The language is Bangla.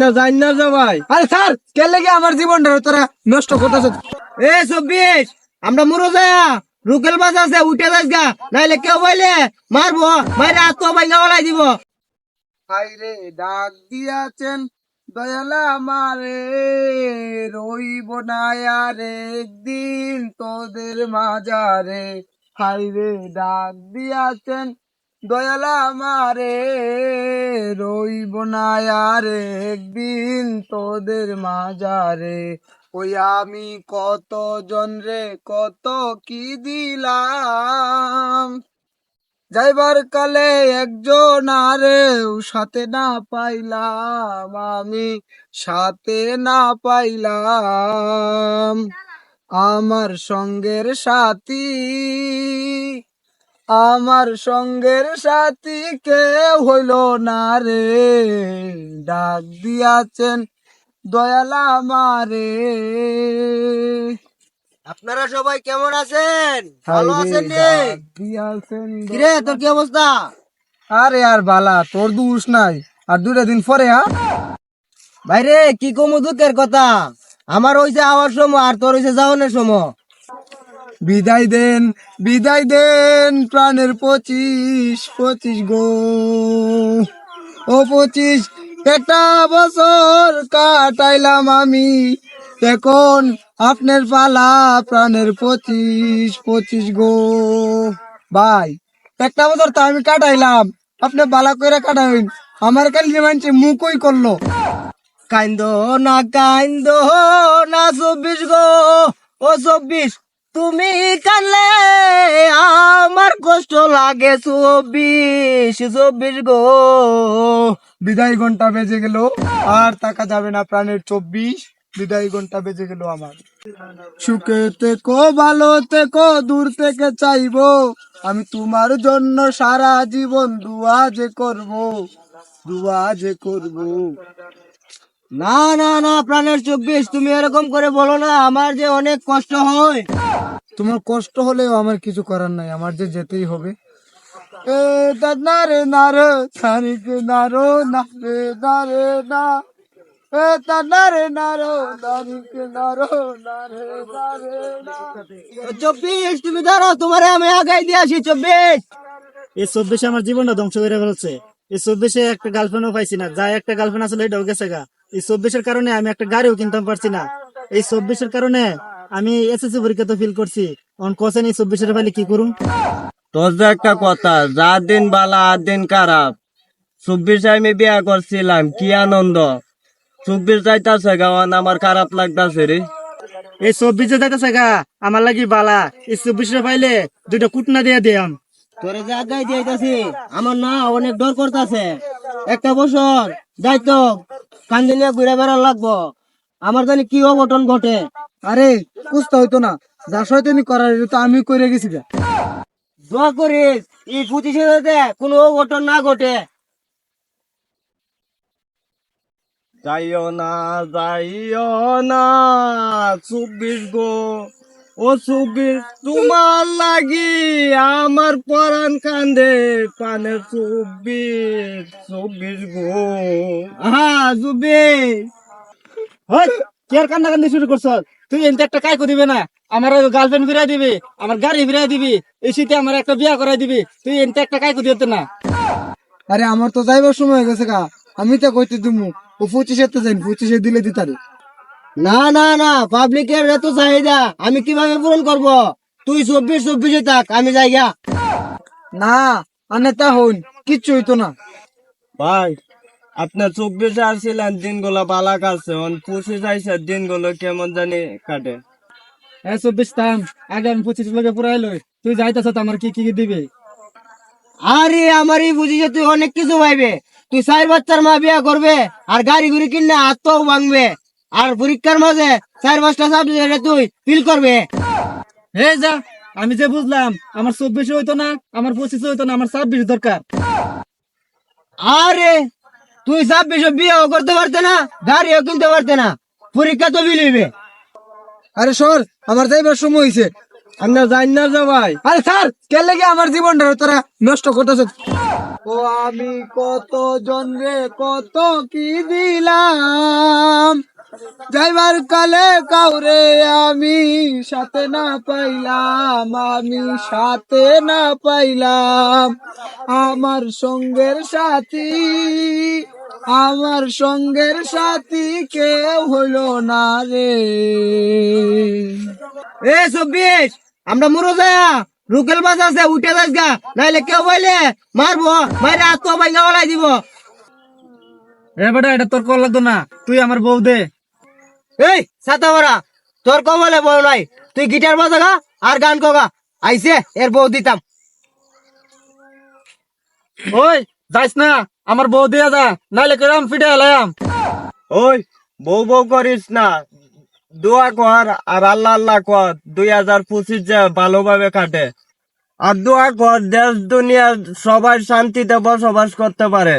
না যাই না যা ভাই। আরে স্যার কে লেগে আমার জীবনটা তোরা নষ্ট করতেছ? এ 24 আমরা মরো যায়া রুকেল বাজ আছে উঠে যাস গা, নাইলে কেউ বইলে মারবো, মাইরা তো ভাঙ্গা ওলাই দিব। হাইরে ডাক দিয়াছেন দয়ালা আমারে, রইব না আর একদিন তোদের মাজারে। হাইরে ডাক দিয়াছেন দয়ালা আমারে, রইব না আর একদিন তোদের মাজারে। ওই আমি কত জন রে কত কি দিলাম, যাইবার কালে একজন আরেও সাথে না পাইলাম, আমি সাথে না পাইলাম। আমার সঙ্গের সাথী, আমার সঙ্গের সাথী কেউ হইল না রে, ডাক দিয়াছেন দয়ালা আমারে। আপনারা সবাই কেমন আছেন? ভালো আছেন নি? ডাক দিয়াছেন কিরে তোর কি অবস্থা? আরে আর বালা, তোর দোষ নাই। আর 2 দিন পরে ভাইরে কি কমু দুঃখের কথা, আমার হইছে আওয়ার সময় আর তোর হইছে যাওয়ানোর সময়। বিদায় দেন, বিদায় দেন প্রাণের 25 গো। ও 25, একটা বছর কাটাইলাম আমি, এখন আপনার পালা প্রাণের 25 গো। ভাই একটা বছর তো আমি কাটাইলাম, আপনি বালা কইরা কাটাইন, আমার কালি মানছে মুখই করলো। কাইন্দ না 24 গো, ও 24 তুমি কানলে আমার কষ্ট লাগে। 24 গো। বিদায় ঘন্টা বেজে গেল, আর তাকা যাবে না প্রাণের 24। বিদায় ঘন্টা বেজে গেল আমার। সুখে থেকো ভালো থেকো, দূর থেকে চাইবো আমি তোমার জন্য সারা জীবন দুয়া যে করব, দুয়া যে করব। না না না প্রাণের 24 তুমি এরকম করে বলো না, আমার যে অনেক কষ্ট হয়। তোমার কষ্ট হলেও আমার কিছু করার নাই, আমার যে যেতেই হবে। এ না রে না রে সারিকে না রো না রে না রে না, এ না রে না রো সারিকে না রো না রে না রে না। 24 তুমি ধরো, তোমারে আমি আগাই দিয়ে আসি। 24 এই 24 আমার জীবনটা ধ্বংস করে ফেলছে। এই 24 একটা গার্লফ্রেন্ডও পাইছি না, যা একটা গার্লফ্রেন্ড আসলে এটাও গেছে গা। এই 24 কারণে আমি একটা গাড়িও কিনতে পারছি না। এই 24 কারণে আমি এসএসসি পরীক্ষা তো ফেল করছি। এখন কোসেন এই 24 পাইলে কি করুম? তোর যে একটা কথা, যার দিন বালা আর দিন খারাপ। 24 আমি বিয়া করছিলাম, কি আনন্দ। 24 যাইতাছে গাওয়ান, আমার খারাপ লাগতাছে রে। এই 24 যাইতেছে গা আমার লাগি বালা। এই 24 পাইলে 2টা কুটনা দিয়ে দিয়াম। তোরে যে আগাই দিয়েছি, আমার না অনেক ডর করতেছে। একটা বছর যাইতো কান্দি নিয়ে ঘুরে বেড়া লাগবো, আমার জানি কি অঘটন ঘটে। আরে বুঝতে হইতো না, যা শয়তানি করার এটা তো আমি করে গেছি গা। দোয়া করিস এই 25 যাতে কোনো অঘটন না ঘটে। যাইও না যাইও না 24 গো, ও 24 তোমার লাগি আমার পরাণ কান্দে পানের। 24 গো। আহা 24 হই কি আর কান্নাকান্দি শুরু করছ? তুই এনতে একটা কাই দিবে না, আমার গার্লফ্রেন্ড ফিরাই দিবি, আমার গাড়ি ফিরাই দিবি, এই শীতে আমার একটা বিয়া করাই দিবি। তুই এনতে একটা কাই দিতে না। আরে আমার তো যাইবার সময় হয়ে গেছে গা, আমি তো কইতে দিমু ও 25 তে যাই, 25 দিলে দিতারে। না না না, পাবলিকের এত চাহিদা আমি কিভাবে পূরণ করব? তুই 24 থাক, আমি যাইগা। না আনে তা হইন কিচ্ছু হইতো না। ভাই আপনার 24 আসছিলেন, দিনগুলো বালা কাটছে, 25 আইসা দিনগুলো কেমন জানি কাটে। 24 থাম, আগে আমি 25 লগে পুরাই লই। তুই যাইতাছ তো আমার কি কি দিবে? আরে আমারই বুঝিছে তুই অনেক কিছু ভাইবে। তুই 4 বাচ্চার মা বিয়া করবে, আর গাড়ি ঘুরি কিনে হাতও ভাঙবে, আর পরীক্ষার মাঝে 4-5টা সাবজেক্ট তুই ফিল করবে। হে যা, আমি যে বুঝলাম আমার 24 হইতো না, আমার 25 হইতো না, আমার 26 দরকার। আরে তুই 26 বিয়েও করতে পারতে না, গাড়িও কিনতে পারতে না, পরীক্ষা তো ফিল হইবে। আরে সর, আমার যাইবার সময় হইছে। আমরা জানি না যে ভাই। আরে স্যার কে লেগে আমার জীবনটা তোরা নষ্ট করতেছ? ও আমি কত জনরে কত কি দিলাম, যাইবার কালে কাউরে আমি সাথে না পাইলাম, আমি সাথে না পাইলাম। আমার সঙ্গের সাথী, আমার সঙ্গের সাথী কেউ হইল না রে। এ 24 আমরা মুরো যায়া রুকেল বাস আছে উঠে যাস গা, নাইলে কেউ বইলে মারবো, মাইরে আত্ম ভাঙ্গা বলাই দিব। এ বেটা এটা তোর কল লাগতো না, তুই আমার বউ দে। এই ছাতা বড়া, তোর কবলে বউ নাই, তুই গিটার বাজা গা আর গান কগা, আইছে এর বউ দিতাম। ওই যাইস না, আমার বউ দিয়া যা, নাইলে কেরাম ফিটে এলাম। ওই বউ বউ করিস না, দোয়া কর আর আল্লাহ আল্লাহ কর 2025 যে ভালোভাবে কাটে, আর দোয়া কর দেশ দুনিয়া সবাই শান্তিতে বসবাস করতে পারে।